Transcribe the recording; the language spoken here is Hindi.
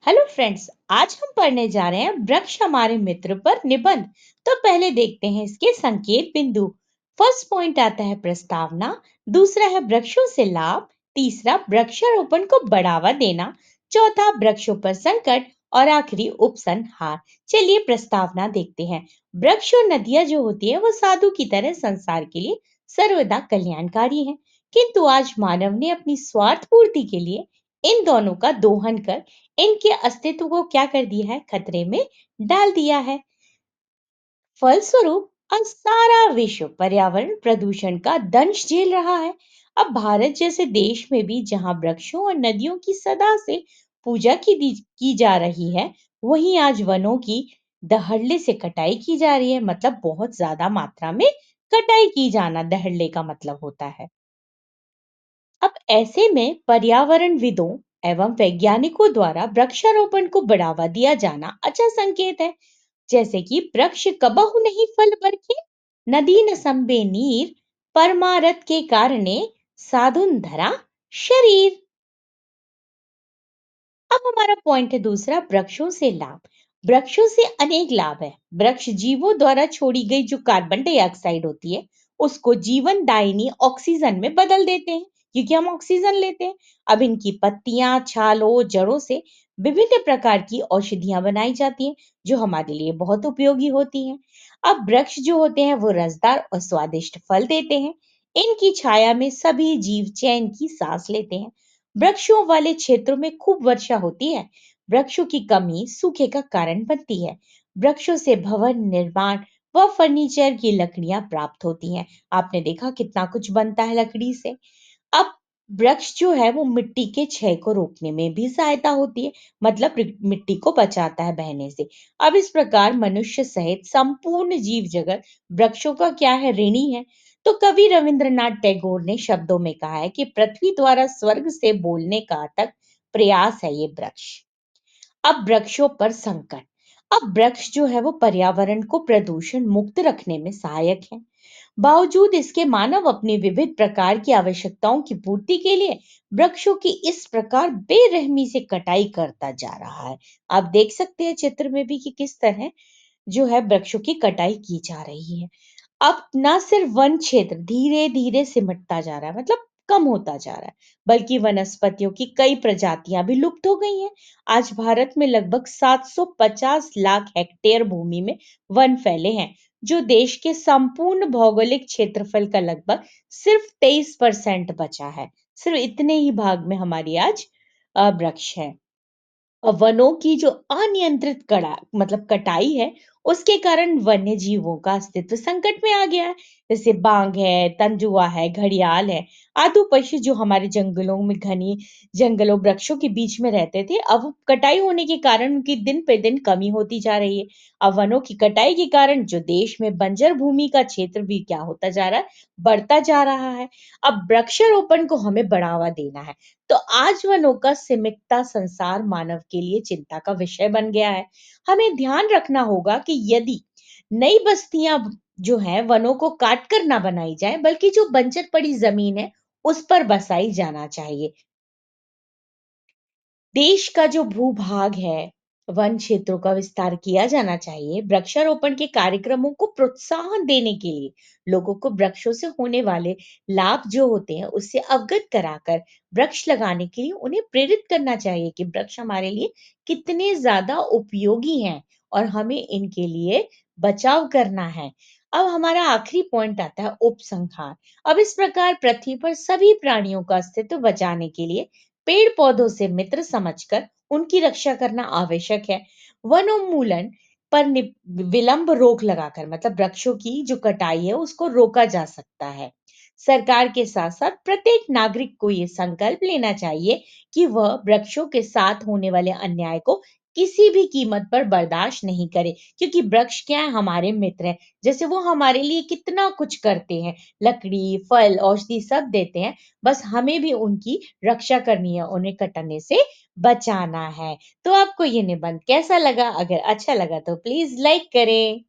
Hello friends. आज हम पढ़ने जा रहे हैं वृक्ष हमारे मित्र पर निबंध। तो पहले देखते हैं इसके संकेत बिंदु। फर्स्ट पॉइंट आता है प्रस्तावना, दूसरा है वृक्षों से लाभ, तीसरा वृक्षारोपण को बढ़ावा देना, चौथा वृक्षों पर संकट और आखिरी उपसंहार। चलिए प्रस्तावना देखते हैं। वृक्ष और नदियां जो होती है वो साधु की तरह संसार के लिए सर्वदा कल्याणकारी है, किंतु आज मानव ने अपनी स्वार्थ पूर्ति के लिए इन दोनों का दोहन कर इनके अस्तित्व को क्या कर दिया है, खतरे में डाल दिया है। फलस्वरूप आज सारा विश्व पर्यावरण प्रदूषण का दंश झेल रहा है। अब भारत जैसे देश में भी जहां वृक्षों और नदियों की सदा से पूजा की जा रही है, वहीं आज वनों की दहड़ले से कटाई की जा रही है। मतलब बहुत ज्यादा मात्रा में कटाई की जाना दहड़ले का मतलब होता है। अब ऐसे में पर्यावरणविदों एवं वैज्ञानिकों द्वारा वृक्षारोपण को बढ़ावा दिया जाना अच्छा संकेत है। जैसे कि वृक्ष कबहु नहीं फल बरखे, नदी न संबे नीर, परमारथ के कारणे साधुन धरा शरीर। अब हमारा पॉइंट है दूसरा, वृक्षों से लाभ। वृक्षों से अनेक लाभ है। वृक्ष जीवों द्वारा छोड़ी गई जो कार्बन डाइऑक्साइड होती है उसको जीवन दायिनी ऑक्सीजन में बदल देते हैं, क्योंकि हम ऑक्सीजन लेते हैं। अब इनकी पत्तियां, छालों, जड़ों से विभिन्न प्रकार की औषधियां बनाई जाती हैं जो हमारे लिए बहुत उपयोगी होती हैं। अब वृक्ष जो होते हैं वो रसदार और स्वादिष्ट फल देते हैं। इनकी छाया में सभी जीव चैन की सांस लेते हैं। वृक्षों वाले क्षेत्रों में खूब वर्षा होती है। वृक्षों की कमी सूखे का कारण बनती है। वृक्षों से भवन निर्माण व फर्नीचर की लकड़ियां प्राप्त होती हैं। आपने देखा कितना कुछ बनता है लकड़ी से। अब वृक्ष जो है वो मिट्टी के क्षय को रोकने में भी सहायता होती है, मतलब मिट्टी को बचाता है बहने से। अब इस प्रकार मनुष्य सहित संपूर्ण जीव जगत वृक्षों का क्या है, ऋणी है। तो कवि रविंद्रनाथ टैगोर ने शब्दों में कहा है कि पृथ्वी द्वारा स्वर्ग से बोलने का तक प्रयास है ये वृक्ष। अब वृक्षों पर संकट। अब वृक्ष जो है वो पर्यावरण को प्रदूषण मुक्त रखने में सहायक है। बावजूद इसके मानव अपनी विविध प्रकार की आवश्यकताओं की पूर्ति के लिए वृक्षों की इस प्रकार बेरहमी से कटाई करता जा रहा है। आप देख सकते हैं चित्र में भी कि किस तरह जो है वृक्षों की कटाई की जा रही है। अब ना सिर्फ वन क्षेत्र धीरे धीरे सिमटता जा रहा है, मतलब कम होता जा रहा है, बल्कि वनस्पतियों की कई प्रजातियां भी लुप्त हो गई हैं। आज भारत में लगभग 750 लाख हेक्टेयर भूमि में वन फैले हैं, जो देश के संपूर्ण भौगोलिक क्षेत्रफल का लगभग सिर्फ 23% बचा है। सिर्फ इतने ही भाग में हमारी आज वृक्ष है। वनों की जो अनियंत्रित कड़ा मतलब कटाई है, उसके कारण वन्य जीवों का अस्तित्व संकट में आ गया है। जैसे बाघ है, तेंदुआ है, घड़ियाल है, आदि पशु जो हमारे जंगलों में घनी जंगलों वृक्षों के बीच में रहते थे, अब कटाई होने के कारण उनकी दिन पे दिन कमी होती जा रही है। अब वनों की कटाई के कारण जो देश में बंजर भूमि का क्षेत्र भी क्या होता जा रहा है, बढ़ता जा रहा है। अब वृक्षारोपण को हमें बढ़ावा देना है। तो आज वनों का सिमटता संसार मानव के लिए चिंता का विषय बन गया है। हमें ध्यान रखना होगा कि यदि नई बस्तियां जो है वनों को काट कर ना बनाई जाए, बल्कि जो बंजर पड़ी जमीन है उस पर बसाई जाना चाहिए। देश का जो भूभाग है, वन क्षेत्रों का विस्तार किया जाना चाहिए। वृक्षारोपण के कार्यक्रमों को प्रोत्साहन देने के लिए लोगों को वृक्षों से होने वाले लाभ जो होते हैं उससे अवगत कराकर वृक्ष लगाने के लिए उन्हें प्रेरित करना चाहिए कि वृक्ष हमारे लिए कितने ज्यादा उपयोगी हैं और हमें इनके लिए बचाव करना है। अब हमारा आखिरी पॉइंट आता है उपसंहार। अब इस प्रकार पृथ्वी पर सभी प्राणियों का अस्तित्व बचाने के लिए पेड़ पौधों से मित्र समझकर उनकी रक्षा करना आवश्यक है। वनोन्मूलन पर विलंब रोक लगाकर, मतलब वृक्षों की जो कटाई है उसको रोका जा सकता है। सरकार के साथ साथ प्रत्येक नागरिक को ये संकल्प लेना चाहिए कि वह वृक्षों के साथ होने वाले अन्याय को किसी भी कीमत पर बर्दाश्त नहीं करे, क्योंकि वृक्ष क्या है, हमारे मित्र हैं। जैसे वो हमारे लिए कितना कुछ करते हैं, लकड़ी, फल, औषधि सब देते हैं। बस हमें भी उनकी रक्षा करनी है, उन्हें कटने से बचाना है। तो आपको ये निबंध कैसा लगा? अगर अच्छा लगा तो प्लीज लाइक करें।